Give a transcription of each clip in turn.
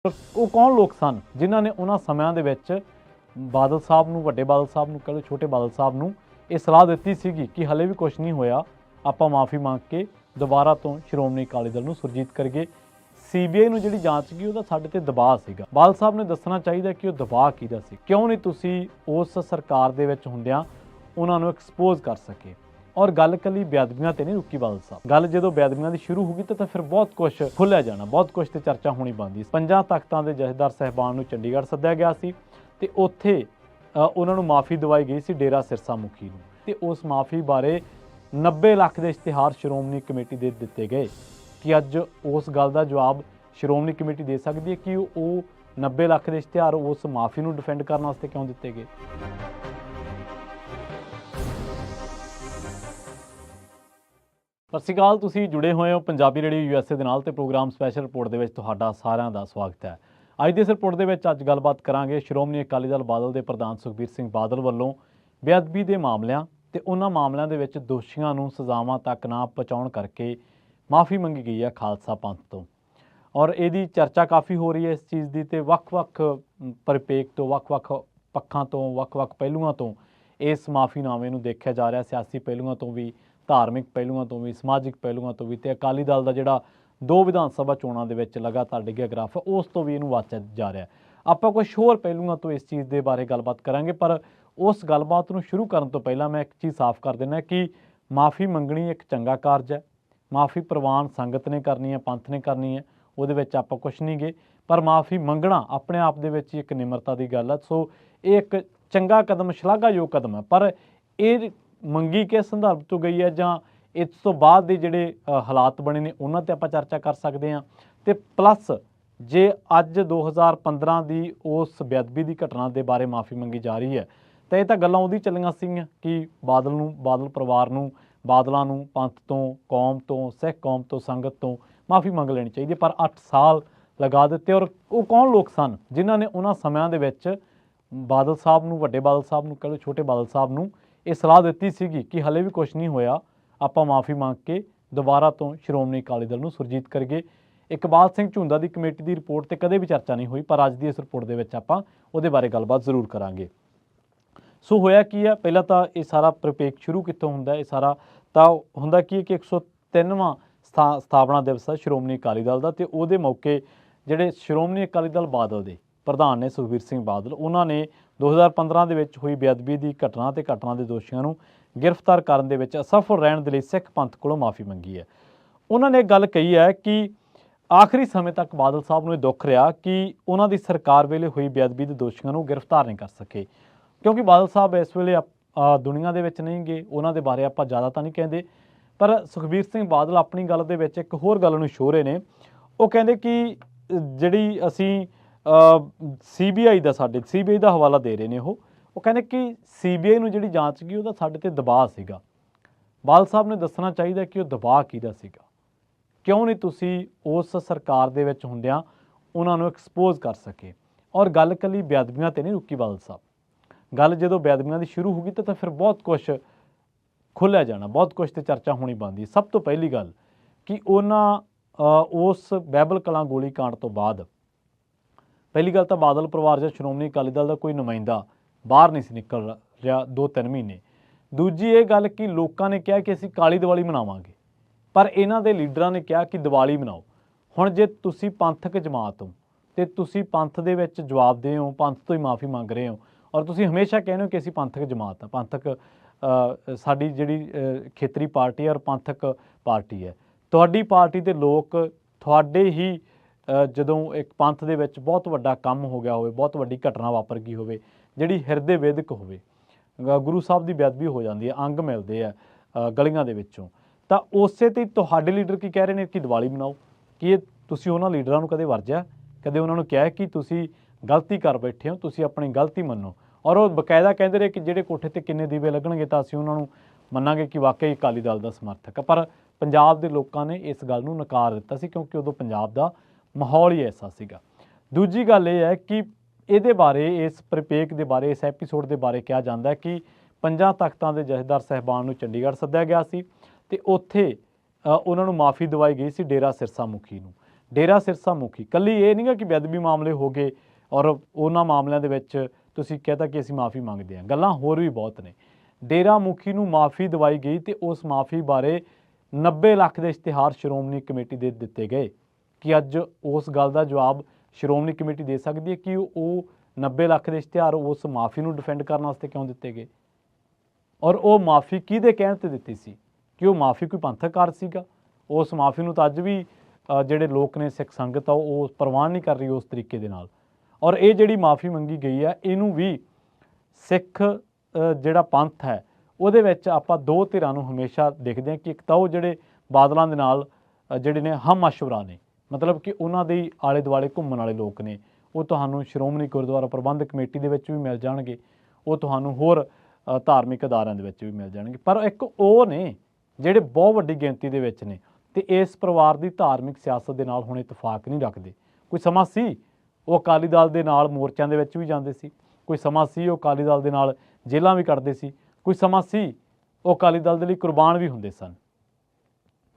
ਉਹ ਕੌਣ ਲੋਕ ਸਨ ਜਿਨ੍ਹਾਂ ਨੇ ਉਹਨਾਂ ਸਮਿਆਂ ਦੇ ਵਿੱਚ ਬਾਦਲ ਸਾਹਿਬ ਨੂੰ, ਵੱਡੇ ਬਾਦਲ ਸਾਹਿਬ ਨੂੰ, ਕਹਿ ਲਓ ਛੋਟੇ ਬਾਦਲ ਸਾਹਿਬ ਨੂੰ ਇਹ ਸਲਾਹ ਦਿੱਤੀ ਸੀਗੀ ਕਿ ਹਲੇ ਵੀ ਕੁਝ ਨਹੀਂ ਹੋਇਆ, ਆਪਾਂ ਮਾਫੀ ਮੰਗ ਕੇ ਦੁਬਾਰਾ ਤੋਂ ਸ਼੍ਰੋਮਣੀ ਅਕਾਲੀ ਦਲ ਨੂੰ ਸੁਰਜੀਤ ਕਰੀਏ। ਸੀਬੀਆਈ ਨੂੰ ਜਿਹੜੀ ਜਾਂਚ ਗਈ ਉਹਦਾ ਸਾਡੇ ਤੇ ਦਬਾਅ ਸੀਗਾ। ਬਾਦਲ ਸਾਹਿਬ ਨੇ ਦੱਸਣਾ ਚਾਹੀਦਾ ਕਿ ਉਹ ਦਬਾਅ ਕਿਹਦਾ ਸੀ, ਕਿਉਂ ਨਹੀਂ ਤੁਸੀਂ ਉਸ ਸਰਕਾਰ ਦੇ ਵਿੱਚ ਹੁੰਦਿਆਂ ਉਹਨਾਂ ਨੂੰ ਐਕਸਪੋਜ਼ ਕਰ ਸਕੇ। और गल कली बेअदबियां ते नहीं रुकी बादल साहब, गल जो बेअदबियां दी शुरू होगी तो फिर बहुत कुछ खुलिया जाना, बहुत कुछ तो चर्चा होनी बनती। 5 तख्तां दे जथेदार साहिबान नूं चंडीगढ़ सद्दिया गया सी ते उत्थे उन्हां नूं माफ़ी दवाई गई सी डेरा सिरसा मुखी नूं ते उस माफ़ी बारे 90 ਲੱਖ ਦੇ इश्तिहार श्रोमणी कमेटी दे दिते गए कि अज उस गल दा जवाब श्रोमणी कमेटी दे सकती है कि वो 90 ਲੱਖ ਦੇ इश्तिहार उस माफ़ी नूं डिफेंड करने वास्ते क्यों दिते गए। सत श्री अकाल, तुसीं जुड़े हुए हो पंजाबी रेडियो USA ਦੇ ਨਾਲ ਤੇ प्रोग्राम स्पैशल रिपोर्ट ਦੇ ਵਿੱਚ ਤੁਹਾਡਾ ਸਾਰਿਆਂ ਦਾ ਸਵਾਗਤ ਹੈ। ਅੱਜ ਦੀ ਇਸ ਰਿਪੋर्ट ਦੇ ਵਿੱਚ ਅੱਜ ਗੱਲਬਾਤ ਕਰਾਂਗੇ ਸ਼੍ਰੋਮਣੀ ਅਕਾਲੀ ਦਲ ਬਾਦਲ ਦੇ ਪ੍ਰਧਾਨ ਸੁਖਬੀਰ ਸਿੰਘ ਬਾਦਲ ਵੱਲੋਂ ਬੇਅਦਬੀ ਦੇ ਮਾਮਲਿਆਂ ਤੇ ਉਹਨਾਂ ਮਾਮਲਿਆਂ ਦੇ ਵਿੱਚ ਦੋਸ਼ੀਆਂ ਨੂੰ ਸਜ਼ਾਵਾਂ ਤੱਕ ਨਾ ਪਹੁੰਚਾਉਣ ਕਰਕੇ ਮਾਫੀ ਮੰਗੀ ਗਈ ਹੈ ਖਾਲਸਾ ਪੰਥ ਤੋਂ। ਔਰ ਇਹਦੀ ਚਰਚਾ ਕਾਫੀ ਹੋ ਰਹੀ ਹੈ ਇਸ ਚੀਜ਼ ਦੀ ਤੇ ਵੱਖ-ਵੱਖ ਪਰਿਪੇਖ ਤੋਂ, ਵੱਖ-ਵੱਖ ਪੱਖਾਂ ਤੋਂ, ਵੱਖ-ਵੱਖ ਪਹਿਲੂਆਂ ਤੋਂ ਇਸ ਮਾਫੀਨਾਮੇ ਨੂੰ ਦੇਖਿਆ ਜਾ ਰਿਹਾ, ਸਿਆਸੀ ਪਹਿਲੂਆਂ ਤੋਂ ਵੀ, धार्मिक पहलुओं तो भी, समाजिक पहलुओं तो भी, तो अकाली दल का जोड़ा 2 विधान सभा चोणों के लगातार डिग्या ग्राफ उस तो भी इनू वाचा जा रहा है। आप कुछ होर पहलुओं तो इस चीज़ के बारे गलबात करांगे, पर उस गलबात को शुरू करने तो पहला मैं एक चीज़ साफ कर देना कि माफ़ी मंगनी एक चंगा कारज है। माफ़ी प्रवान संगत ने करनी है, पंथ ने करनी है, वो आप कुछ नहीं गए, पर माफ़ी मंगना अपने आप दे विच एक निमरता की गल है। सो ये एक चंगा कदम, शलाघायोग कदम है, पर ये मंगी किस संदर्भ तो गई है जां इस तो बाद दे जिहड़े हालात बने ने उन्हां ते आपां चर्चा कर सकते हैं। तो प्लस जे अज 2015 की उस बेअदबी की घटना के बारे माफ़ी मंगी जा रही है तो ये तो गल्लां उहदी चलियां सीगियां कि बादल परिवार नूं, बादलों नूं पंथ तो, कौम तो, सिख कौम तो, संगत तो माफ़ी मंग लेनी चाहिए, पर 8 साल लगा दिते। और वो कौन लोग सन जिन्हां ने उन्हां समयां दे विच बादल साहब नूं, वड्डे बादल साहब नूं, कह लो छोटे बादल साहब नूं ਇਹ ਸਲਾਹ ਦਿੱਤੀ ਸੀਗੀ ਕਿ ਹਲੇ ਵੀ ਕੁਝ ਨਹੀਂ ਹੋਇਆ, ਆਪਾਂ ਮਾਫੀ ਮੰਗ ਕੇ ਦੁਬਾਰਾ ਤੋਂ ਸ਼੍ਰੋਮਣੀ ਅਕਾਲੀ ਦਲ ਨੂੰ ਸੁਰਜੀਤ ਕਰੀਏ। ਇਕਬਾਲ ਸਿੰਘ ਝੁੰਦਾ ਦੀ ਕਮੇਟੀ ਦੀ ਰਿਪੋਰਟ ਤੇ ਕਦੇ ਵੀ ਚਰਚਾ ਨਹੀਂ ਹੋਈ, ਪਰ ਅੱਜ ਦੀ ਇਸ ਰਿਪੋਰਟ ਦੇ ਵਿੱਚ ਆਪਾਂ ਉਹਦੇ ਬਾਰੇ ਗੱਲਬਾਤ ਜ਼ਰੂਰ ਕਰਾਂਗੇ। ਸੋ ਹੋਇਆ ਕੀ ਹੈ, ਪਹਿਲਾਂ ਤਾਂ ਇਹ ਸਾਰਾ ਪ੍ਰਪੇਕ ਸ਼ੁਰੂ ਕਿੱਥੋਂ ਹੁੰਦਾ, ਇਹ ਸਾਰਾ ਤਾਂ ਹੁੰਦਾ ਕੀ ਕਿ 103ਵਾਂ ਸਥਾਪਨਾ ਦਿਵਸ ਹੈ ਸ਼੍ਰੋਮਣੀ ਅਕਾਲੀ ਦਲ ਦਾ, ਤੇ ਉਹਦੇ ਮੌਕੇ ਜਿਹੜੇ ਸ਼੍ਰੋਮਣੀ ਅਕਾਲੀ ਦਲ ਬਾਦਲ ਦੇ ਪ੍ਰਧਾਨ ਨੇ ਸੁਖਬੀਰ ਸਿੰਘ ਬਾਦਲ, ਉਹਨਾਂ ਨੇ 2015 ਦੇ ਵਿੱਚ ਹੋਈ ਬੇਅਦਬੀ ਦੀ ਘਟਨਾ ਤੇ ਘਟਨਾ ਦੇ ਦੋਸ਼ੀਆਂ ਨੂੰ गिरफ्तार ਕਰਨ ਦੇ ਵਿੱਚ ਅਸਫਲ ਰਹਿਣ ਦੇ ਲਈ ਸਿੱਖ ਪੰਥ ਕੋਲੋਂ ਮਾਫੀ ਮੰਗੀ ਹੈ। ਉਹਨਾਂ ਨੇ ਇੱਕ ਗੱਲ ਕਹੀ ਹੈ ਕਿ ਆਖਰੀ ਸਮੇਂ ਤੱਕ ਬਾਦਲ ਸਾਹਿਬ ਨੂੰ ਇਹ ਦੁੱਖ ਰਿਹਾ ਕਿ ਉਹਨਾਂ ਦੀ ਸਰਕਾਰ ਵੇਲੇ ਹੋਈ ਬੇਅਦਬੀ ਦੇ ਦੋਸ਼ੀਆਂ ਨੂੰ ਗ੍ਰਿਫਤਾਰ ਨਹੀਂ ਕਰ ਸਕੇ, ਕਿਉਂਕਿ ਬਾਦਲ ਸਾਹਿਬ ਇਸ ਵੇਲੇ ਦੁਨੀਆ ਦੇ ਵਿੱਚ ਨਹੀਂ ਗਏ। ਉਹਨਾਂ ਦੇ ਬਾਰੇ ਆਪਾਂ ਜ਼ਿਆਦਾ ਤਾਂ ਨਹੀਂ ਕਹਿੰਦੇ, ਪਰ ਸੁਖਬੀਰ ਸਿੰਘ ਬਾਦਲ ਆਪਣੀ ਗੱਲ ਦੇ ਵਿੱਚ ਇੱਕ ਹੋਰ ਗੱਲ ਨੂੰ ਛੋਹ ਰਹੇ ਨੇ। ਉਹ ਕਹਿੰਦੇ ਕਿ ਜਿਹੜੀ ਅਸੀਂ CBI ਦਾ, ਸਾਡੇ CBI ਦਾ ਹਵਾਲਾ ਦੇ ਰਹੇ ਨੇ, ਉਹ ਕਹਿੰਦੇ ਕਿ CBI ਨੂੰ ਜਿਹੜੀ ਜਾਂਚ ਗਈ ਉਹਦਾ ਸਾਡੇ ਤੇ ਦਬਾਅ ਸੀਗਾ। ਬਾਦਲ ਸਾਹਿਬ ਨੇ ਦੱਸਣਾ ਚਾਹੀਦਾ ਕਿ ਉਹ ਦਬਾਅ ਕਿਹਦਾ ਸੀਗਾ, ਕਿਉਂ ਨਹੀਂ ਤੁਸੀਂ ਉਸ ਸਰਕਾਰ ਦੇ ਵਿੱਚ ਹੁੰਦਿਆਂ ਉਹਨਾਂ ਨੂੰ ਐਕਸਪੋਜ਼ ਕਰ ਸਕੇ। ਔਰ ਗੱਲ ਕੱਲੀ ਬੇਅਦਬੀਆਂ ਤੇ ਨਹੀਂ ਰੁਕੀ ਬਾਦਲ ਸਾਹਿਬ, ਗੱਲ ਜਦੋਂ ਬੇਅਦਬੀਆਂ ਦੀ ਸ਼ੁਰੂ ਹੋ ਗਈ ਤਾਂ ਫਿਰ ਬਹੁਤ ਕੁਛ ਖੁੱਲਿਆ ਜਾਣਾ, ਬਹੁਤ ਕੁਛ ਤੇ ਚਰਚਾ ਹੋਣੀ ਬਣਦੀ। ਸਭ ਤੋਂ ਪਹਿਲੀ ਗੱਲ ਕਿ ਉਹਨਾਂ ਉਸ ਬਹਿਬਲ ਕਲਾਂ ਗੋਲੀ ਕਾਂਡ ਤੋਂ ਬਾਅਦ ਪਹਿਲੀ ਗੱਲ ਤਾਂ ਬਾਦਲ ਪਰਿਵਾਰ ਜਾਂ ਸ਼੍ਰੋਮਣੀ ਅਕਾਲੀ ਦਲ ਦਾ ਕੋਈ ਨੁਮਾਇੰਦਾ ਬਾਹਰ ਨਹੀਂ ਸੀ ਨਿਕਲ ਰਿਹਾ 2-3 ਮਹੀਨੇ। ਦੂਜੀ ਇਹ ਗੱਲ ਕਿ ਲੋਕਾਂ ਨੇ ਕਿਹਾ ਕਿ ਅਸੀਂ ਕਾਲੀ ਦੀਵਾਲੀ ਮਨਾਵਾਂਗੇ, ਪਰ ਇਹਨਾਂ ਦੇ ਲੀਡਰਾਂ ਨੇ ਕਿਹਾ ਕਿ ਦੀਵਾਲੀ ਮਨਾਓ। ਹੁਣ ਜੇ ਤੁਸੀਂ ਪੰਥਕ ਜਮਾਤ ਹੋ ਤੇ ਤੁਸੀਂ ਪੰਥ ਦੇ ਵਿੱਚ ਜਵਾਬਦੇਹ ਹੋ, ਪੰਥ ਤੋਂ ਹੀ ਮਾਫੀ ਮੰਗ ਰਹੇ ਹੋ, ਔਰ ਤੁਸੀਂ ਹਮੇਸ਼ਾ ਕਹਿੰਦੇ ਹੋ ਕਿ ਅਸੀਂ ਪੰਥਕ ਜਮਾਤ ਆ, ਪੰਥਕ ਸਾਡੀ ਜਿਹੜੀ ਖੇਤਰੀ ਪਾਰਟੀ ਹੈ ਔਰ ਪੰਥਕ ਪਾਰਟੀ ਹੈ। ਤੁਹਾਡੀ ਪਾਰਟੀ ਦੇ ਲੋਕ ਤੁਹਾਡੇ ਹੀ ਜਦੋਂ ਇੱਕ ਪੰਥ ਦੇ ਵਿੱਚ ਬਹੁਤ ਵੱਡਾ ਕੰਮ ਹੋ ਗਿਆ ਹੋਵੇ, ਬਹੁਤ ਵੱਡੀ ਘਟਨਾ ਵਾਪਰ ਗਈ ਹੋਵੇ ਜਿਹੜੀ ਹਿਰਦੇ ਵੇਦਕ ਹੋਵੇ, ਗੁਰੂ ਸਾਹਿਬ ਦੀ ਬੇਅਦਬੀ ਹੋ ਜਾਂਦੀ ਹੈ, ਅੰਗ ਮਿਲਦੇ ਆ ਗਲੀਆਂ ਦੇ ਵਿੱਚੋਂ, ਤਾਂ ਉਸੇ 'ਤੇ ਤੁਹਾਡੇ ਲੀਡਰ ਕੀ ਕਹਿ ਰਹੇ ਨੇ ਕਿ ਦੀਵਾਲੀ ਮਨਾਓ। ਕੀ ਇਹ ਤੁਸੀਂ ਉਹਨਾਂ ਲੀਡਰਾਂ ਨੂੰ ਕਦੇ ਵਰਜਿਆ, ਕਦੇ ਉਹਨਾਂ ਨੂੰ ਕਿਹਾ ਕਿ ਤੁਸੀਂ ਗਲਤੀ ਕਰ ਬੈਠੇ ਹੋ, ਤੁਸੀਂ ਆਪਣੀ ਗਲਤੀ ਮੰਨੋ। ਔਰ ਉਹ ਬਕਾਇਦਾ ਕਹਿੰਦੇ ਰਹੇ ਕਿ ਜਿਹੜੇ ਕੋਠੇ 'ਤੇ ਕਿੰਨੇ ਦੀਵੇ ਲੱਗਣਗੇ ਤਾਂ ਅਸੀਂ ਉਹਨਾਂ ਨੂੰ ਮੰਨਾਂਗੇ ਕਿ ਵਾਕਈ ਅਕਾਲੀ ਦਲ ਦਾ ਸਮਰਥਕ ਹੈ। ਪਰ ਪੰਜਾਬ ਦੇ ਲੋਕਾਂ ਨੇ ਇਸ ਗੱਲ ਨੂੰ ਨਕਾਰ ਦਿੱਤਾ ਸੀ, ਕਿਉਂਕਿ ਉਦੋਂ ਪੰਜਾਬ ਦਾ ਮਾਹੌਲ ਹੀ ਐਸਾ ਸੀਗਾ। ਦੂਜੀ ਗੱਲ ਇਹ ਹੈ ਕਿ ਇਹਦੇ ਬਾਰੇ, ਇਸ ਪਰਿਪੇਖ ਦੇ ਬਾਰੇ, ਇਸ ਐਪੀਸੋਡ ਦੇ ਬਾਰੇ ਕਿਹਾ ਜਾਂਦਾ ਕਿ 5 ਤਖਤਾਂ ਦੇ ਜਥੇਦਾਰ ਸਾਹਿਬਾਨ ਨੂੰ ਚੰਡੀਗੜ੍ਹ ਸੱਦਿਆ ਗਿਆ ਸੀ ਤੇ ਉੱਥੇ ਉਹਨਾਂ ਨੂੰ ਮਾਫੀ ਦਵਾਈ ਗਈ ਸੀ ਡੇਰਾ ਸਿਰਸਾ ਮੁਖੀ ਨੂੰ। ਡੇਰਾ ਸਿਰਸਾ ਮੁਖੀ ਕੱਲੀ ਇਹ ਨਹੀਂ ਗਾ ਕਿ ਬੇਅਦਬੀ ਮਾਮਲੇ ਹੋ ਗਏ ਔਰ ਉਹਨਾਂ ਮਾਮਲਿਆਂ ਦੇ ਵਿੱਚ ਤੁਸੀਂ ਕਹਿਤਾ ਕਿ ਅਸੀਂ ਮਾਫੀ ਮੰਗਦੇ ਹਾਂ, ਗੱਲਾਂ ਹੋਰ ਵੀ ਬਹੁਤ ਨੇ। ਡੇਰਾ ਮੁਖੀ ਨੂੰ ਮਾਫੀ ਦਵਾਈ ਗਈ ਤੇ ਉਸ ਮਾਫੀ ਬਾਰੇ 90 ਲੱਖ ਦੇ ਇਸ਼ਤਿਹਾਰ ਸ਼੍ਰੋਮਣੀ ਕਮੇਟੀ ਦੇ ਦਿੱਤੇ ਗਏ। ਕਿ ਅੱਜ ਉਸ ਗੱਲ ਦਾ ਜਵਾਬ ਸ਼੍ਰੋਮਣੀ ਕਮੇਟੀ ਦੇ ਸਕਦੀ ਹੈ ਕਿ ਉਹ 90 ਲੱਖ ਦੇ ਇਸ਼ਤਿਹਾਰ ਉਸ ਮਾਫੀ ਨੂੰ ਡਿਫੈਂਡ ਕਰਨ ਵਾਸਤੇ ਕਿਉਂ ਦਿੱਤੇ ਗਏ, ਔਰ ਉਹ ਮਾਫੀ ਕਿਹਦੇ ਕਹਿਣ ਤੇ ਦਿੱਤੀ ਸੀ? ਕਿ ਉਹ ਮਾਫੀ ਕੋਈ ਪੰਥਕ ਕਾਰਜ ਸੀਗਾ? ਉਸ ਮਾਫੀ ਨੂੰ ਤਾਂ ਅੱਜ ਵੀ ਜਿਹੜੇ ਲੋਕ ਨੇ, ਸਿੱਖ ਸੰਗਤ ਆ, ਉਹ ਪ੍ਰਵਾਨ ਨਹੀਂ ਕਰ ਰਹੀ ਉਸ ਤਰੀਕੇ ਦੇ ਨਾਲ। ਔਰ ਇਹ ਜਿਹੜੀ ਮਾਫੀ ਮੰਗੀ ਗਈ ਹੈ, ਇਹਨੂੰ ਵੀ ਸਿੱਖ ਜਿਹੜਾ ਪੰਥ ਹੈ ਉਹਦੇ ਵਿੱਚ ਆਪਾਂ ਦੋ ਧਿਰਾਂ ਨੂੰ ਹਮੇਸ਼ਾ ਦੇਖਦੇ ਹਾਂ ਕਿ ਇੱਕ ਤਾਂ ਉਹ ਜਿਹੜੇ ਬਾਦਲਾਂ ਦੇ ਨਾਲ ਜਿਹੜੇ ਨੇ ਹਮ ਮਸ਼ਵਰਾ ਨੇ, ਮਤਲਬ ਕਿ ਉਹਨਾਂ ਦੇ ਆਲੇ ਦੁਆਲੇ ਘੁੰਮਣ ਵਾਲੇ ਲੋਕ ਨੇ, ਉਹ ਤੁਹਾਨੂੰ ਸ਼੍ਰੋਮਣੀ ਗੁਰਦੁਆਰਾ ਪ੍ਰਬੰਧਕ ਕਮੇਟੀ ਦੇ ਵਿੱਚ ਵੀ ਮਿਲ ਜਾਣਗੇ, ਉਹ ਤੁਹਾਨੂੰ ਹੋਰ ਧਾਰਮਿਕ ਅਦਾਰਿਆਂ ਦੇ ਵਿੱਚ ਵੀ ਮਿਲ ਜਾਣਗੇ। ਪਰ ਇੱਕ ਉਹ ਨੇ ਜਿਹੜੇ ਬਹੁਤ ਵੱਡੀ ਗਿਣਤੀ ਦੇ ਵਿੱਚ ਨੇ ਤੇ ਇਸ ਪਰਿਵਾਰ ਦੀ ਧਾਰਮਿਕ ਸਿਆਸਤ ਦੇ ਨਾਲ ਹੁਣ ਇਤਫਾਕ ਨਹੀਂ ਰੱਖਦੇ। ਕੋਈ ਸਮਾਂ ਸੀ ਉਹ ਅਕਾਲੀ ਦਲ ਦੇ ਨਾਲ ਮੋਰਚਿਆਂ ਦੇ ਵਿੱਚ ਵੀ ਜਾਂਦੇ ਸੀ, ਕੋਈ ਸਮਾਂ ਸੀ ਉਹ ਅਕਾਲੀ ਦਲ ਦੇ ਨਾਲ ਜੇਲ੍ਹਾਂ ਵੀ ਕੱਟਦੇ ਸੀ, ਕੋਈ ਸਮਾਂ ਸੀ ਉਹ ਅਕਾਲੀ ਦਲ ਦੇ ਲਈ ਕੁਰਬਾਨ ਵੀ ਹੁੰਦੇ ਸਨ।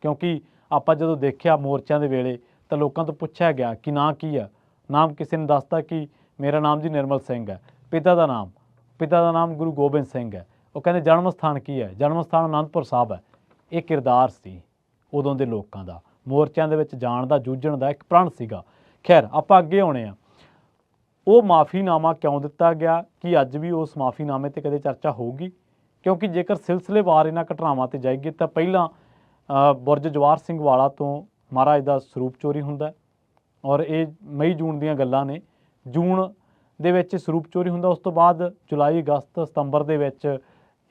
ਕਿਉਂਕਿ ਆਪਾਂ ਜਦੋਂ ਦੇਖਿਆ ਮੋਰਚਿਆਂ ਦੇ ਵੇਲੇ ਤਾਂ ਲੋਕਾਂ ਤੋਂ ਪੁੱਛਿਆ ਗਿਆ ਕਿ ਨਾਂ ਕੀ ਆ, ਨਾਮ ਕਿਸੇ ਨੇ ਦੱਸਤਾ ਕਿ ਮੇਰਾ ਨਾਮ ਜੀ ਨਿਰਮਲ ਸਿੰਘ ਹੈ, ਪਿਤਾ ਦਾ ਨਾਮ ਗੁਰੂ ਗੋਬਿੰਦ ਸਿੰਘ ਹੈ। ਉਹ ਕਹਿੰਦੇ ਜਨਮ ਸਥਾਨ ਕੀ ਹੈ? ਜਨਮ ਸਥਾਨ ਅਨੰਦਪੁਰ ਸਾਹਿਬ ਹੈ। ਇਹ ਕਿਰਦਾਰ ਸੀ ਉਦੋਂ ਦੇ ਲੋਕਾਂ ਦਾ, ਮੋਰਚਿਆਂ ਦੇ ਵਿੱਚ ਜਾਣ ਦਾ, ਜੂਝਣ ਦਾ ਇੱਕ ਪ੍ਰਣ ਸੀਗਾ। ਖੈਰ ਆਪਾਂ ਅੱਗੇ ਆਉਣੇ ਆ, ਉਹ ਮਾਫੀਨਾਮਾ ਕਿਉਂ ਦਿੱਤਾ ਗਿਆ? ਕਿ ਅੱਜ ਵੀ ਉਸ ਮਾਫੀਨਾਮੇ ਤੇ ਕਦੇ ਚਰਚਾ ਹੋਊਗੀ? ਕਿਉਂਕਿ ਜੇਕਰ ਸਿਲਸਿਲੇਵਾਰ ਇਹਨਾਂ ਘਟਨਾਵਾਂ ਤੇ ਜਾਈਏ ਤਾਂ ਪਹਿਲਾਂ ਬੁਰਜ ਜਵਾਹਰ ਸਿੰਘ ਵਾਲਾ ਤੋਂ ਮਹਾਰਾਜ ਦਾ ਸਰੂਪ ਚੋਰੀ ਹੁੰਦਾ ਔਰ ਇਹ ਮਈ ਜੂਨ ਦੀਆਂ ਗੱਲਾਂ ਨੇ। ਜੂਨ ਦੇ ਵਿੱਚ ਸਰੂਪ ਚੋਰੀ ਹੁੰਦਾ, ਉਸ ਤੋਂ ਬਾਅਦ ਜੁਲਾਈ, ਅਗਸਤ, ਸਤੰਬਰ ਦੇ ਵਿੱਚ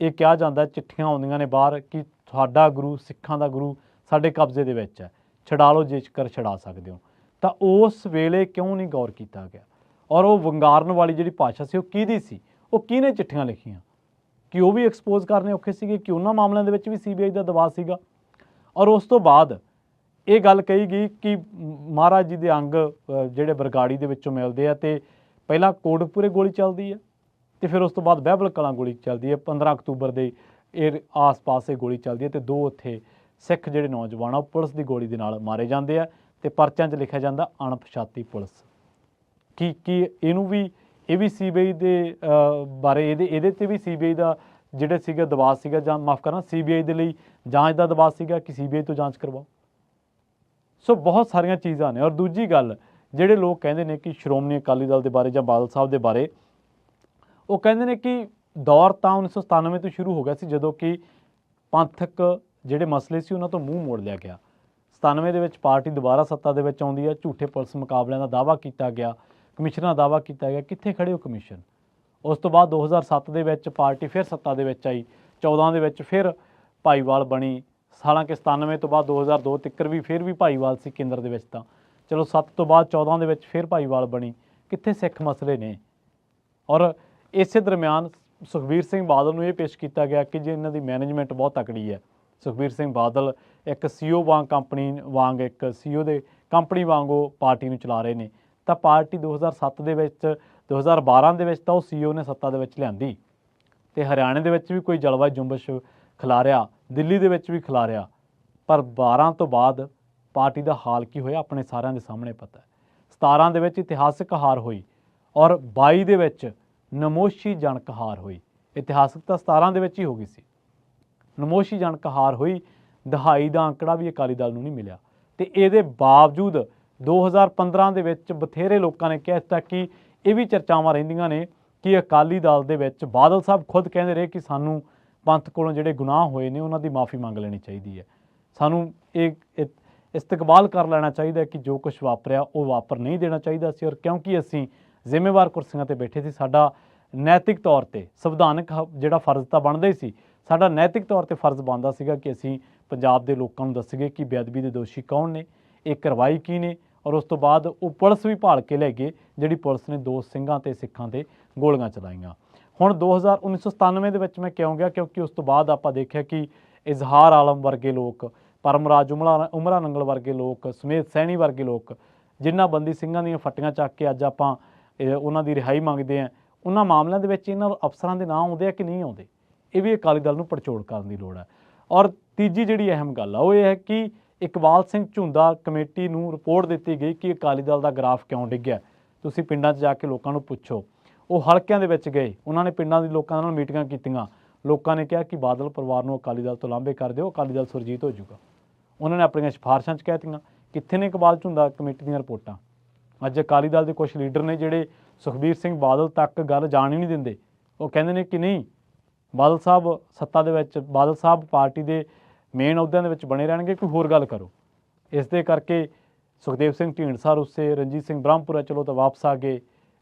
ਇਹ ਕਿਹਾ ਜਾਂਦਾ, ਚਿੱਠੀਆਂ ਆਉਂਦੀਆਂ ਨੇ ਬਾਹਰ ਕਿ ਤੁਹਾਡਾ ਗੁਰੂ, ਸਿੱਖਾਂ ਦਾ ਗੁਰੂ ਸਾਡੇ ਕਬਜ਼ੇ ਦੇ ਵਿੱਚ ਹੈ, ਛਡਾ ਲਓ ਜੇਕਰ ਛਡਾ ਸਕਦੇ ਹੋ। ਤਾਂ ਉਸ ਵੇਲੇ ਕਿਉਂ ਨਹੀਂ ਗੌਰ ਕੀਤਾ ਗਿਆ? ਔਰ ਉਹ ਵੰਗਾਰਨ ਵਾਲੀ ਜਿਹੜੀ ਭਾਸ਼ਾ ਸੀ ਉਹ ਕਿਹਦੀ ਸੀ? ਉਹ ਕਿਹਨੇ ਚਿੱਠੀਆਂ ਲਿਖੀਆਂ? ਕਿ ਉਹ ਵੀ ਐਕਸਪੋਜ਼ ਕਰਨੇ ਔਖੇ ਸੀਗੇ ਕਿ ਉਹਨਾਂ ਮਾਮਲਿਆਂ ਦੇ ਵਿੱਚ ਵੀ ਸੀਬੀਆਈ ਦਾ ਦਬਾਅ ਸੀਗਾ। ਔਰ ਉਸ ਤੋਂ ਬਾਅਦ ਇਹ ਗੱਲ ਕਹੀ ਗਈ ਕਿ ਮਹਾਰਾਜ ਜੀ ਦੇ ਅੰਗ ਜਿਹੜੇ ਬਰਗਾੜੀ ਦੇ ਵਿੱਚੋਂ ਮਿਲਦੇ ਆ ਤੇ ਪਹਿਲਾਂ ਕੋਟਕਪੂਰੇ ਗੋਲੀ ਚੱਲਦੀ ਹੈ ਤੇ ਫਿਰ ਉਸ ਤੋਂ ਬਾਅਦ ਬਹਿਬਲ ਕਲਾਂ ਗੋਲੀ ਚੱਲਦੀ ਹੈ। 15 ਅਕਤੂਬਰ ਦੇ ਇਹ ਆਸ-ਪਾਸ ਇਹ ਗੋਲੀ ਚੱਲਦੀ ਹੈ ਤੇ ਦੋ ਉੱਥੇ ਸਿੱਖ ਜਿਹੜੇ ਨੌਜਵਾਨ ਆ ਉਹ ਪੁਲਿਸ ਦੀ ਗੋਲੀ ਦੇ ਨਾਲ ਮਾਰੇ ਜਾਂਦੇ ਆ ਤੇ ਪਰਚਿਆਂ 'ਚ ਲਿਖਿਆ ਜਾਂਦਾ ਅਣਪਛਾਤੀ ਪੁਲਿਸ। ਕੀ ਇਹਨੂੰ ਵੀ ਇਹ ਵੀ ਸੀਬੀਆਈ ਦੇ ਬਾਰੇ ਇਹਦੇ ਤੇ ਵੀ ਸੀਬੀਆਈ ਦਾ ਜਿਹੜਾ ਸੀਗਾ ਦਬਾਅ ਸੀਗਾ, ਜਾਂ ਮਾਫ ਕਰਨਾ, ਸੀਬੀਆਈ ਦੇ ਲਈ ਜਾਂਚ ਦਾ ਦਬਾਅ ਸੀਗਾ ਕਿ ਸੀਬੀਆਈ ਤੋਂ ਜਾਂਚ ਕਰਵਾਓ। ਸੋ ਬਹੁਤ ਸਾਰੀਆਂ ਚੀਜ਼ਾਂ ਨੇ। ਔਰ ਦੂਜੀ ਗੱਲ, ਜਿਹੜੇ ਲੋਕ ਕਹਿੰਦੇ ਨੇ ਕਿ ਸ਼੍ਰੋਮਣੀ ਅਕਾਲੀ ਦਲ ਦੇ ਬਾਰੇ ਜਾਂ ਬਾਦਲ ਸਾਹਿਬ ਦੇ ਬਾਰੇ, ਉਹ ਕਹਿੰਦੇ ਨੇ ਕਿ ਦੌਰ ਤਾਂ 1997 ਤੋਂ ਸ਼ੁਰੂ ਹੋ ਗਿਆ ਸੀ ਜਦੋਂ ਕਿ ਪੰਥਕ ਜਿਹੜੇ ਮਸਲੇ ਸੀ ਉਹਨਾਂ ਤੋਂ ਮੂੰਹ ਮੋੜ ਲਿਆ ਗਿਆ। 97 ਦੇ ਵਿੱਚ ਪਾਰਟੀ ਦੁਬਾਰਾ ਸੱਤਾ ਦੇ ਵਿੱਚ ਆਉਂਦੀ ਹੈ, ਝੂਠੇ ਪੁਲਿਸ ਮੁਕਾਬਲਿਆਂ ਦਾ ਦਾਅਵਾ ਕੀਤਾ ਗਿਆ, ਕਮਿਸ਼ਨਾਂ ਦਾ ਦਾਅਵਾ ਕੀਤਾ ਗਿਆ। ਕਿੱਥੇ ਖੜੇ ਹੋ ਕਮਿਸ਼ਨ? ਉਸ ਤੋਂ ਬਾਅਦ 2007 ਦੇ ਵਿੱਚ ਪਾਰਟੀ ਫਿਰ ਸੱਤਾ ਦੇ ਵਿੱਚ ਆਈ, 14 ਦੇ ਵਿੱਚ ਫਿਰ ਭਾਈਵਾਲ ਬਣੀ। ਹਾਲਾਂਕਿ 97 ਤੋਂ ਬਾਅਦ 2002 ਤੱਕ ਵੀ ਫਿਰ ਵੀ ਭਾਈਵਾਲ ਸੀ ਕੇਂਦਰ ਦੇ ਵਿੱਚ, ਤਾਂ ਚਲੋ 7 ਤੋਂ ਬਾਅਦ 14 ਦੇ ਵਿੱਚ ਫਿਰ ਭਾਈਵਾਲ ਬਣੀ। ਕਿੱਥੇ ਸਿੱਖ ਮਸਲੇ ਨੇ? ਔਰ ਇਸੇ ਦਰਮਿਆਨ ਸੁਖਬੀਰ ਸਿੰਘ ਬਾਦਲ ਨੂੰ ਇਹ ਪੇਸ਼ ਕੀਤਾ ਗਿਆ ਕਿ ਜੇ ਇਹਨਾਂ ਦੀ ਮੈਨੇਜਮੈਂਟ ਬਹੁਤ ਤਕੜੀ ਹੈ, ਸੁਖਬੀਰ ਸਿੰਘ ਬਾਦਲ ਇੱਕ CEO ਵਾਂਗ, ਕੰਪਨੀ ਵਾਂਗ, ਇੱਕ CEO ਦੇ ਕੰਪਨੀ ਵਾਂਗ ਉਹ ਪਾਰਟੀ ਨੂੰ ਚਲਾ ਰਹੇ ਨੇ, ਤਾਂ ਪਾਰਟੀ 2007 ਦੇ ਵਿੱਚ, 2012 ਦੇ ਵਿੱਚ ਤਾਂ ਉਹ CEO ਨੇ ਸੱਤਾ ਦੇ ਵਿੱਚ ਲਿਆਂਦੀ ਤੇ ਹਰਿਆਣੇ ਦੇ ਵਿੱਚ ਵੀ ਕੋਈ ਜਲਵਾਯੂ ਜੁੰਬਸ਼ ਖਿਲਾਰਿਆ, ਦਿੱਲੀ ਦੇ ਵਿੱਚ ਵੀ ਖਿਲਾਰਿਆ। ਪਰ 12 ਤੋਂ ਬਾਅਦ ਪਾਰਟੀ ਦਾ ਹਾਲ ਕੀ ਹੋਇਆ ਆਪਣੇ ਸਾਰਿਆਂ ਦੇ ਸਾਹਮਣੇ ਪਤਾ ਹੈ। 17 ਦੇ ਵਿੱਚ ਇਤਿਹਾਸਕ ਹਾਰ ਹੋਈ ਔਰ 22 ਦੇ ਵਿੱਚ ਨਮੋਸ਼ੀਜਨਕ ਹਾਰ ਹੋਈ। ਇਤਿਹਾਸਕ ਤਾਂ 17 ਦੇ ਵਿੱਚ ਹੀ ਹੋ ਗਈ ਸੀ, ਨਮੋਸ਼ੀਜਨਕ ਹਾਰ ਹੋਈ। ਦਹਾਈ ਦਾ ਅੰਕੜਾ ਵੀ ਅਕਾਲੀ ਦਲ ਨੂੰ ਨਹੀਂ ਮਿਲਿਆ ਤੇ ਇਹਦੇ ਬਾਵਜੂਦ 2015 ਦੇ ਵਿੱਚ ਬਥੇਰੇ ਲੋਕਾਂ ਨੇ ਕਹਿ ਦਿੱਤਾ ਕਿ ਇਹ ਵੀ ਚਰਚਾਵਾਂ ਰਹਿੰਦੀਆਂ ਨੇ ਕਿ ਅਕਾਲੀ ਦਲ ਦੇ ਵਿੱਚ ਬਾਦਲ ਸਾਹਿਬ ਖੁਦ ਕਹਿੰਦੇ ਰਹੇ ਕਿ ਸਾਨੂੰ ਪੰਥ ਕੋਲੋਂ ਜਿਹੜੇ ਗੁਨਾਹ ਹੋਏ ਨੇ ਉਹਨਾਂ ਦੀ ਮਾਫੀ ਮੰਗ ਲੈਣੀ ਚਾਹੀਦੀ ਹੈ, ਸਾਨੂੰ ਇਹ ਇਸਤਕਬਾਲ ਕਰ ਲੈਣਾ ਚਾਹੀਦਾ ਕਿ ਜੋ ਕੁਝ ਵਾਪਰਿਆ ਉਹ ਵਾਪਰ ਨਹੀਂ ਦੇਣਾ ਚਾਹੀਦਾ ਸੀ। ਔਰ ਕਿਉਂਕਿ ਅਸੀਂ ਜ਼ਿੰਮੇਵਾਰ ਕੁਰਸੀਆਂ ਤੇ ਬੈਠੇ ਸੀ, ਸਾਡਾ ਨੈਤਿਕ ਤੌਰ ਤੇ ਸੰਵਿਧਾਨਕ ਜਿਹੜਾ ਫਰਜ਼ ਤਾਂ ਬਣਦਾ ਹੀ ਸੀ, ਸਾਡਾ ਨੈਤਿਕ ਤੌਰ ਤੇ ਫਰਜ਼ ਬਣਦਾ ਸੀਗਾ ਕਿ ਅਸੀਂ ਪੰਜਾਬ ਦੇ ਲੋਕਾਂ ਨੂੰ ਦੱਸੀਏ ਕਿ ਬੇਅਦਬੀ ਦੇ ਦੋਸ਼ੀ ਕੌਣ ਨੇ, ਇਹ ਕਾਰਵਾਈ ਕੀ ਨੇ। ਔਰ ਉਸ ਤੋਂ ਬਾਅਦ ਉਹ ਪੁਲਿਸ ਵੀ ਭਾਲ ਕੇ ਲੈ ਗਏ ਜਿਹੜੀ ਪੁਲਿਸ ਨੇ ਦੋ ਸਿੰਘਾਂ ਤੇ ਸਿੱਖਾਂ ਤੇ ਗੋਲੀਆਂ ਚਲਾਈਆਂ। ਹੁਣ 1997 ਦੇ ਵਿੱਚ ਮੈਂ ਕਿਉਂ ਗਿਆ? ਕਿਉਂਕਿ ਉਸ ਤੋਂ ਬਾਅਦ ਆਪਾਂ ਦੇਖਿਆ ਕਿ ਇਜ਼ਹਾਰ ਆਲਮ ਵਰਗੇ ਲੋਕ, ਪਰਮਰਾਜ ਉਮਰਾ ਨੰਗਲ ਵਰਗੇ ਲੋਕ, ਸਮੇਤ ਸੈਣੀ ਵਰਗੇ ਲੋਕ, ਜਿਨ੍ਹਾਂ ਬੰਦੀ ਸਿੰਘਾਂ ਦੀਆਂ ਫੱਟੀਆਂ ਚੱਕ ਕੇ ਅੱਜ ਆਪਾਂ ਉਹਨਾਂ ਦੀ ਰਿਹਾਈ ਮੰਗਦੇ ਹਾਂ, ਉਹਨਾਂ ਮਾਮਲਿਆਂ ਦੇ ਵਿੱਚ ਇਹਨਾਂ ਅਫਸਰਾਂ ਦੇ ਨਾਂ ਆਉਂਦੇ ਆ ਕਿ ਨਹੀਂ ਆਉਂਦੇ? ਇਹ ਵੀ ਅਕਾਲੀ ਦਲ ਨੂੰ ਪੜਚੋਲ ਕਰਨ ਦੀ ਲੋੜ ਹੈ। ਔਰ ਤੀਜੀ ਜਿਹੜੀ ਅਹਿਮ ਗੱਲ ਆ ਉਹ ਇਹ ਹੈ ਕਿ ਇਕਬਾਲ ਸਿੰਘ ਝੁੰਦਾ ਕਮੇਟੀ ਨੂੰ ਰਿਪੋਰਟ ਦਿੱਤੀ ਗਈ ਕਿ ਅਕਾਲੀ ਦਲ ਦਾ ਗ੍ਰਾਫ ਕਿਉਂ ਡਿੱਗਿਆ। ਤੁਸੀਂ ਪਿੰਡਾਂ 'ਚ ਜਾ ਕੇ ਲੋਕਾਂ ਨੂੰ ਪੁੱਛੋ। ਉਹ ਹਲਕਿਆਂ ਦੇ ਵਿੱਚ ਗਏ, ਉਹਨਾਂ ਨੇ ਪਿੰਡਾਂ ਦੇ ਲੋਕਾਂ ਨਾਲ ਮੀਟਿੰਗਾਂ ਕੀਤੀਆਂ। ਲੋਕਾਂ ਨੇ ਕਿਹਾ ਕਿ ਬਾਦਲ ਪਰਿਵਾਰ ਨੂੰ ਅਕਾਲੀ ਦਲ ਤੋਂ ਲਾਂਭੇ ਕਰ ਦਿਓ, ਅਕਾਲੀ ਦਲ ਸੁਰਜੀਤ ਹੋ ਜਾਊਗਾ। ਉਹਨਾਂ ਨੇ ਆਪਣੀਆਂ ਸਿਫਾਰਸ਼ਾਂ 'ਚ ਕਹਿਤੀਆਂ। ਕਿੱਥੇ ਨੇ ਇਕਬਾਲ ਝੁੰਦਾ ਕਮੇਟੀ ਦੀਆਂ ਰਿਪੋਰਟਾਂ? ਅੱਜ ਅਕਾਲੀ ਦਲ ਦੇ ਕੁਝ ਲੀਡਰ ਨੇ ਜਿਹੜੇ ਸੁਖਬੀਰ ਸਿੰਘ ਬਾਦਲ ਤੱਕ ਗੱਲ ਜਾਣ ਹੀ ਨਹੀਂ ਦਿੰਦੇ। ਉਹ ਕਹਿੰਦੇ ਨੇ ਕਿ ਨਹੀਂ, ਬਾਦਲ ਸਾਹਿਬ ਸੱਤਾ ਦੇ ਵਿੱਚ, ਬਾਦਲ ਸਾਹਿਬ ਪਾਰਟੀ ਦੇ ਮੇਨ ਅਹੁਦਿਆਂ ਦੇ ਵਿੱਚ ਬਣੇ ਰਹਿਣਗੇ, ਕੋਈ ਹੋਰ ਗੱਲ ਕਰੋ। ਇਸ ਦੇ ਕਰਕੇ ਸੁਖਦੇਵ ਸਿੰਘ ਢੀਂਡਸਾ ਰੁੱਸੇ, ਰਣਜੀਤ ਸਿੰਘ ਬ੍ਰਹਮਪੁਰਾ ਚਲੋ ਤਾਂ ਵਾਪਸ ਆ ਗਏ,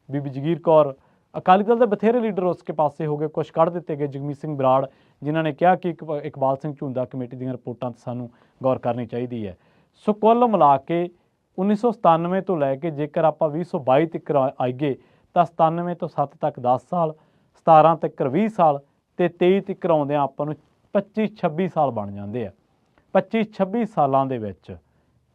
ਬੀਬੀ ਜਗੀਰ ਕੌਰ, ਅਕਾਲੀ ਦਲ ਦੇ ਬਥੇਰੇ ਲੀਡਰ ਉਸ ਕੇ ਪਾਸੇ ਹੋ ਗਏ, ਕੁਛ ਕੱਢ ਦਿੱਤੇ ਗਏ। ਜਗਮੀਤ ਸਿੰਘ ਬਰਾੜ ਜਿਨ੍ਹਾਂ ਨੇ ਕਿਹਾ ਕਿ ਇਕਬਾਲ ਸਿੰਘ ਝੁੰਦਾ ਕਮੇਟੀ ਦੀਆਂ ਰਿਪੋਰਟਾਂ 'ਤੇ ਸਾਨੂੰ ਗੌਰ ਕਰਨੀ ਚਾਹੀਦੀ ਹੈ। ਸੋ ਕੁੱਲ ਮਿਲਾ ਕੇ 1997 ਤੋਂ ਲੈ ਕੇ ਜੇਕਰ ਆਪਾਂ 2022 ਤੱਕ ਆਈਏ ਤਾਂ 97 ਤੋਂ 7 ਤੱਕ 10 ਸਾਲ, 17 ਤੱਕ 20 ਸਾਲ ਅਤੇ 23 ਤੱਕ ਆਉਂਦਿਆਂ ਆਪਾਂ ਨੂੰ 25-26 ਸਾਲ ਬਣ ਜਾਂਦੇ ਆ। 25-26 ਸਾਲਾਂ ਦੇ ਵਿੱਚ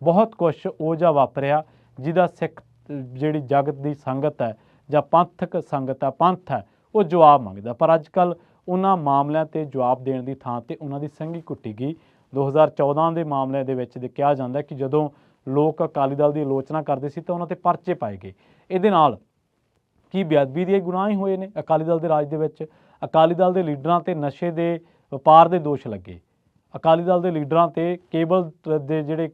ਬਹੁਤ ਕੁਛ ਉਹ ਜਿਹਾ ਵਾਪਰਿਆ ਜਿਹਦਾ ਸਿੱਖ ਜਿਹੜੀ ਜਗਤ ਦੀ ਸੰਗਤ ਹੈ ਜਾਂ ਪੰਥਕ ਸੰਗਤ ਹੈ, ਪੰਥ ਹੈ, ਉਹ ਜਵਾਬ ਮੰਗਦਾ। ਪਰ ਅੱਜ ਕੱਲ੍ਹ ਉਹਨਾਂ ਮਾਮਲਿਆਂ 'ਤੇ ਜਵਾਬ ਦੇਣ ਦੀ ਥਾਂ 'ਤੇ ਉਹਨਾਂ ਦੀ ਸੰਘੀ ਘੁੱਟੀ ਗਈ। 2014 ਦੇ ਮਾਮਲੇ ਦੇ ਵਿੱਚ ਕਿਹਾ ਜਾਂਦਾ ਕਿ ਜਦੋਂ ਲੋਕ ਅਕਾਲੀ ਦਲ ਦੀ ਆਲੋਚਨਾ ਕਰਦੇ ਸੀ ਤਾਂ ਉਹਨਾਂ 'ਤੇ ਪਰਚੇ ਪਾਏ ਗਏ। ਇਹਦੇ ਨਾਲ ਕੀ ਬੇਅਦਬੀ ਦੇ ਗੁਨਾਹ ਹੀ ਹੋਏ ਨੇ ਅਕਾਲੀ ਦਲ ਦੇ ਰਾਜ ਦੇ ਵਿੱਚ। ਅਕਾਲੀ ਦਲ ਦੇ ਲੀਡਰਾਂ 'ਤੇ ਨਸ਼ੇ ਦੇ ਵਪਾਰ ਦੇ ਦੋਸ਼ ਲੱਗੇ। ਅਕਾਲੀ ਦਲ ਦੇ ਲੀਡਰਾਂ 'ਤੇ ਕੇਬਲ ਦੇ ਜਿਹੜੇ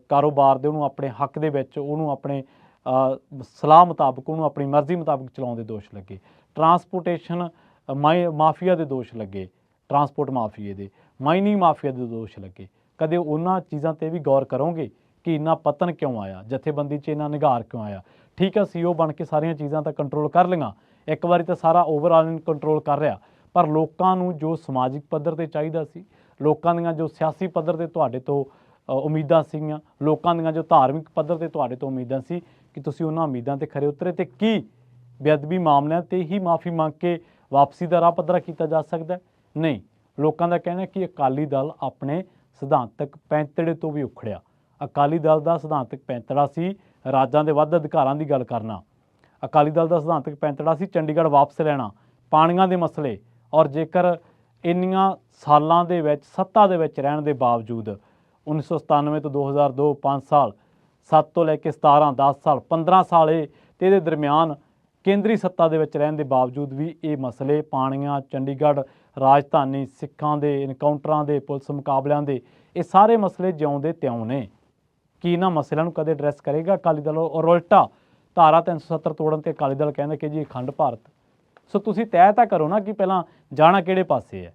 ਕਾਰੋਬਾਰ ਦੇ ਉਹਨੂੰ ਆਪਣੇ ਹੱਕ ਦੇ ਵਿੱਚ, ਉਹਨੂੰ ਆਪਣੇ ਸਲਾਹ ਮੁਤਾਬਕ, ਉਹਨੂੰ ਆਪਣੀ ਮਰਜ਼ੀ ਮੁਤਾਬਕ ਚਲਾਉਣ ਦੇ ਦੋਸ਼ ਲੱਗੇ। ਟਰਾਂਸਪੋਰਟੇਸ਼ਨ ਮਾਫੀਆ ਦੇ ਦੋਸ਼ ਲੱਗੇ, ਟਰਾਂਸਪੋਰਟ ਮਾਫੀਏ ਦੇ, ਮਾਈਨਿੰਗ ਮਾਫੀਆ ਦੇ ਦੋਸ਼ ਲੱਗੇ। ਕਦੇ ਉਹਨਾਂ ਚੀਜ਼ਾਂ 'ਤੇ ਵੀ ਗੌਰ ਕਰੋਗੇ ਕਿ ਇੰਨਾ ਪਤਨ ਕਿਉਂ ਆਇਆ, ਜਥੇਬੰਦੀ 'ਚ ਇੰਨਾ ਨਿਘਾਰ ਕਿਉਂ ਆਇਆ? ਠੀਕ ਹੈ, CEO ਬਣ ਕੇ ਸਾਰੀਆਂ ਚੀਜ਼ਾਂ ਤਾਂ ਕੰਟਰੋਲ ਕਰ ਲਈਆਂ, ਇੱਕ ਵਾਰੀ ਤਾਂ ਸਾਰਾ ਓਵਰਆਲ ਕੰਟਰੋਲ ਕਰ ਰਿਹਾ, ਪਰ ਲੋਕਾਂ ਨੂੰ ਜੋ ਸਮਾਜਿਕ ਪੱਧਰ 'ਤੇ ਚਾਹੀਦਾ ਸੀ, ਲੋਕਾਂ ਦੀਆਂ ਜੋ ਸਿਆਸੀ ਪੱਧਰ 'ਤੇ ਤੁਹਾਡੇ ਤੋਂ ਉਮੀਦਾਂ ਸੀਗੀਆਂ, ਲੋਕਾਂ ਦੀਆਂ ਜੋ ਧਾਰਮਿਕ ਪੱਧਰ 'ਤੇ ਤੁਹਾਡੇ ਤੋਂ ਉਮੀਦਾਂ ਸੀ ਕਿ ਤੁਸੀਂ ਉਹਨਾਂ ਉਮੀਦਾਂ 'ਤੇ ਖਰੇ ਉਤਰੇ। ਅਤੇ ਕੀ ਬੇਅਦਬੀ ਮਾਮਲਿਆਂ 'ਤੇ ਹੀ ਮਾਫੀ ਮੰਗ ਕੇ ਵਾਪਸੀ ਦਾ ਰਾਹ ਪੱਧਰਾ ਕੀਤਾ ਜਾ ਸਕਦਾ? ਨਹੀਂ। ਲੋਕਾਂ ਦਾ ਕਹਿਣਾ ਕਿ ਅਕਾਲੀ ਦਲ ਆਪਣੇ ਸਿਧਾਂਤਕ ਪੈਂਤੜੇ ਤੋਂ ਵੀ ਉਖੜਿਆ। ਅਕਾਲੀ ਦਲ ਦਾ ਸਿਧਾਂਤਕ ਪੈਂਤੜਾ ਸੀ ਰਾਜਾਂ ਦੇ ਵੱਧ ਅਧਿਕਾਰਾਂ ਦੀ ਗੱਲ ਕਰਨਾ। ਅਕਾਲੀ ਦਲ ਦਾ ਸਿਧਾਂਤਕ ਪੈਂਤੜਾ ਸੀ ਚੰਡੀਗੜ੍ਹ ਵਾਪਸ ਲੈਣਾ, ਪਾਣੀਆਂ ਦੇ ਮਸਲੇ। ਔਰ ਜੇਕਰ ਇੰਨੀਆਂ ਸਾਲਾਂ ਦੇ ਵਿੱਚ ਸੱਤਾ ਦੇ ਵਿੱਚ ਰਹਿਣ ਦੇ ਬਾਵਜੂਦ 1997 ਤੋਂ 2002 5 ਸਾਲ, 7 ਤੋਂ ਲੈ ਕੇ 17 10 ਸਾਲ 15 ਸਾਲ ਅਤੇ ਇਹਦੇ ਦਰਮਿਆਨ ਕੇਂਦਰੀ ਸੱਤਾ ਦੇ ਵਿੱਚ ਰਹਿਣ ਦੇ ਬਾਵਜੂਦ ਵੀ ਇਹ ਮਸਲੇ, ਪਾਣੀਆਂ, ਚੰਡੀਗੜ੍ਹ, ਰਾਜਧਾਨੀ, ਸਿੱਖਾਂ ਦੇ ਇਨਕਾਊਂਟਰਾਂ ਦੇ, ਪੁਲਿਸ ਮੁਕਾਬਲਿਆਂ ਦੇ, ਇਹ ਸਾਰੇ ਮਸਲੇ ਜਿਉਂਦੇ ਤਿਉਂ ਨੇ। ਕੀ ਇਹਨਾਂ ਮਸਲਿਆਂ ਨੂੰ ਕਦੇ ਐਡਰੈਸ ਕਰੇਗਾ ਅਕਾਲੀ ਦਲ? ਔਰ ਉਲਟਾ ਧਾਰਾ 370 ਤੋੜਨ 'ਤੇ ਅਕਾਲੀ ਦਲ ਕਹਿੰਦਾ ਕਿ ਜੀ ਅਖੰਡ ਭਾਰਤ। ਸੋ ਤੁਸੀਂ ਤੈਅ ਤਾਂ ਕਰੋ ਨਾ ਕਿ ਪਹਿਲਾਂ ਜਾਣਾ ਕਿਹੜੇ ਪਾਸੇ ਹੈ,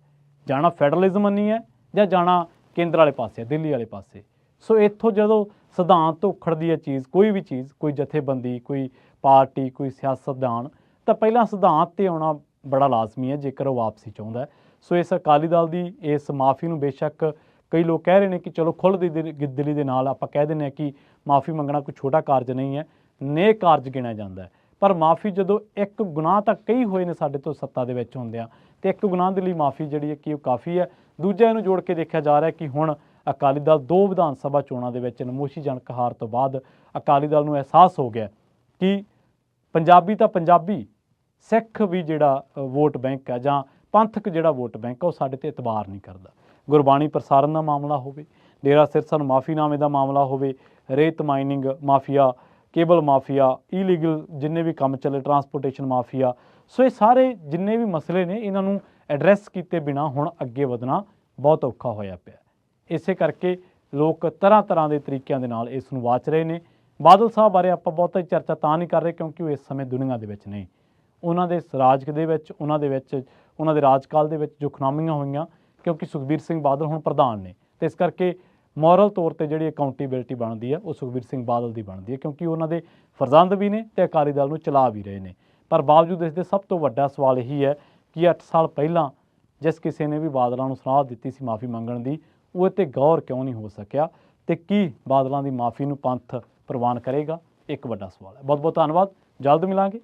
ਜਾਣਾ ਫੈਡਰਲਿਜ਼ਮ ਨਹੀਂ ਹੈ ਜਾਂ ਜਾਣਾ ਕੇਂਦਰ ਵਾਲੇ ਪਾਸੇ, ਦਿੱਲੀ ਵਾਲੇ ਪਾਸੇ। ਸੋ ਇੱਥੋਂ ਜਦੋਂ ਸਿਧਾਂਤ ਤੋਂ ਉਖੜਦੀ ਹੈ ਚੀਜ਼, ਕੋਈ ਵੀ ਚੀਜ਼, ਕੋਈ ਜਥੇਬੰਦੀ, ਕੋਈ ਪਾਰਟੀ, ਕੋਈ ਸਿਆਸਤਦਾਨ, ਤਾਂ ਪਹਿਲਾਂ ਸਿਧਾਂਤ 'ਤੇ ਆਉਣਾ ਬੜਾ ਲਾਜ਼ਮੀ ਹੈ ਜੇਕਰ ਉਹ ਵਾਪਸੀ ਚਾਹੁੰਦਾ ਹੈ। ਸੋ ਇਸ ਅਕਾਲੀ ਦਲ ਦੀ ਇਸ ਮਾਫੀ ਨੂੰ ਬੇਸ਼ੱਕ ਕਈ ਲੋਕ ਕਹਿ ਰਹੇ ਨੇ ਕਿ ਚਲੋ ਖੁੱਲ੍ਹ ਦੀ ਦਿਲੀ ਦੇ ਨਾਲ ਆਪਾਂ ਕਹਿ ਦਿੰਦੇ ਹਾਂ ਕਿ ਮਾਫੀ ਮੰਗਣਾ ਕੋਈ ਛੋਟਾ ਕਾਰਜ ਨਹੀਂ ਹੈ, ਨੇਕ ਕਾਰਜ ਗਿਣਿਆ ਜਾਂਦਾ ਹੈ। ਪਰ ਮਾਫੀ ਜਦੋਂ ਇੱਕ ਗੁਨਾਹ ਤਾਂ ਕਈ ਹੋਏ ਨੇ ਸਾਡੇ ਤੋਂ ਸੱਤਾ ਦੇ ਵਿੱਚ ਹੁੰਦਿਆਂ, ਅਤੇ ਇੱਕ ਗੁਨਾਹ ਦੇ ਲਈ ਮਾਫੀ ਜਿਹੜੀ ਹੈ ਕਿ ਉਹ ਕਾਫੀ ਹੈ। ਦੂਜਾ ਇਹਨੂੰ ਜੋੜ ਕੇ ਦੇਖਿਆ ਜਾ ਰਿਹਾ ਕਿ ਹੁਣ ਅਕਾਲੀ ਦਲ 2 ਵਿਧਾਨ ਸਭਾ ਚੋਣਾਂ ਦੇ ਵਿੱਚ ਨਮੋਸ਼ੀਜਨਕ ਹਾਰ ਤੋਂ ਬਾਅਦ ਅਕਾਲੀ ਦਲ ਨੂੰ ਅਹਿਸਾਸ ਹੋ ਗਿਆ ਕਿ ਪੰਜਾਬੀ ਤਾਂ ਪੰਜਾਬੀ, ਸਿੱਖ ਵੀ ਜਿਹੜਾ ਵੋਟ ਬੈਂਕ ਹੈ ਜਾਂ ਪੰਥਕ ਜਿਹੜਾ ਵੋਟ ਬੈਂਕ ਹੈ ਉਹ ਸਾਡੇ 'ਤੇ ਇਤਬਾਰ ਨਹੀਂ ਕਰਦਾ। ਗੁਰਬਾਣੀ ਪ੍ਰਸਾਰਨ ਦਾ ਮਾਮਲਾ ਹੋਵੇ, ਡੇਰਾ ਸਿਰਸਾ ਨੂੰ ਮਾਫੀਨਾਮੇ ਦਾ ਮਾਮਲਾ ਹੋਵੇ, ਰੇਤ mining mafia, cable mafia, illegal ਜਿੰਨੇ ਵੀ ਕੰਮ ਚੱਲੇ, ਟਰਾਂਸਪੋਰਟੇਸ਼ਨ ਮਾਫੀਆ। ਸੋ ਇਹ ਸਾਰੇ ਜਿੰਨੇ ਵੀ ਮਸਲੇ ਨੇ, ਇਹਨਾਂ ਨੂੰ ਐਡਰੈਸ ਕੀਤੇ ਬਿਨਾਂ ਹੁਣ ਅੱਗੇ ਵਧਣਾ ਬਹੁਤ ਔਖਾ ਹੋਇਆ ਪਿਆ। ਇਸੇ ਕਰਕੇ ਲੋਕ ਤਰ੍ਹਾਂ ਤਰ੍ਹਾਂ ਦੇ ਤਰੀਕਿਆਂ ਦੇ ਨਾਲ ਇਸ ਨੂੰ ਵਾਚ ਰਹੇ ਨੇ। ਬਾਦਲ ਸਾਹਿਬ ਬਾਰੇ ਆਪਾਂ ਬਹੁਤਾ ਚਰਚਾ ਤਾਂ ਨਹੀਂ ਕਰ ਰਹੇ ਕਿਉਂਕਿ ਉਹ ਇਸ ਸਮੇਂ ਦੁਨੀਆ ਦੇ ਵਿੱਚ ਨਹੀਂ। ਉਹਨਾਂ ਦੇ ਰਾਜ ਦੇ ਵਿੱਚ, ਉਹਨਾਂ ਦੇ ਰਾਜਕਾਲ ਦੇ ਵਿੱਚ ਜੋ ਖੁਨਾਮੀਆਂ ਹੋਈਆਂ, ਕਿਉਂਕਿ ਸੁਖਬੀਰ ਸਿੰਘ ਬਾਦਲ ਹੁਣ ਪ੍ਰਧਾਨ ਨੇ, ਅਤੇ ਇਸ ਕਰਕੇ ਮੋਰਲ ਤੌਰ 'ਤੇ ਜਿਹੜੀ ਅਕਾਊਂਟੇਬਿਲਿਟੀ ਬਣਦੀ ਹੈ ਉਹ ਸੁਖਬੀਰ ਸਿੰਘ ਬਾਦਲ ਦੀ ਬਣਦੀ ਹੈ, ਕਿਉਂਕਿ ਉਹਨਾਂ ਦੇ ਫਰਜ਼ੰਦ ਵੀ ਨੇ ਅਤੇ ਅਕਾਲੀ ਦਲ ਨੂੰ ਚਲਾ ਵੀ ਰਹੇ ਨੇ। ਪਰ ਬਾਵਜੂਦ ਇਸ ਦੇ ਸਭ ਤੋਂ ਵੱਡਾ ਸਵਾਲ ਇਹੀ ਹੈ ਕਿ 8 ਸਾਲ ਪਹਿਲਾਂ ਜਿਸ ਕਿਸੇ ਨੇ ਵੀ ਬਾਦਲਾਂ ਨੂੰ ਸਲਾਹ ਦਿੱਤੀ ਸੀ ਮਾਫੀ ਮੰਗਣ ਦੀ, ਉਹ 'ਤੇ ਗੌਰ ਕਿਉਂ ਨਹੀਂ ਹੋ ਸਕਿਆ, ਅਤੇ ਕੀ ਬਾਦਲਾਂ ਦੀ ਮਾਫੀ ਨੂੰ ਪੰਥ ਪ੍ਰਵਾਨ ਕਰੇਗਾ? ਇੱਕ ਵੱਡਾ ਸਵਾਲ ਹੈ। ਬਹੁਤ ਬਹੁਤ ਧੰਨਵਾਦ, ਜਲਦ ਮਿਲਾਂਗੇ।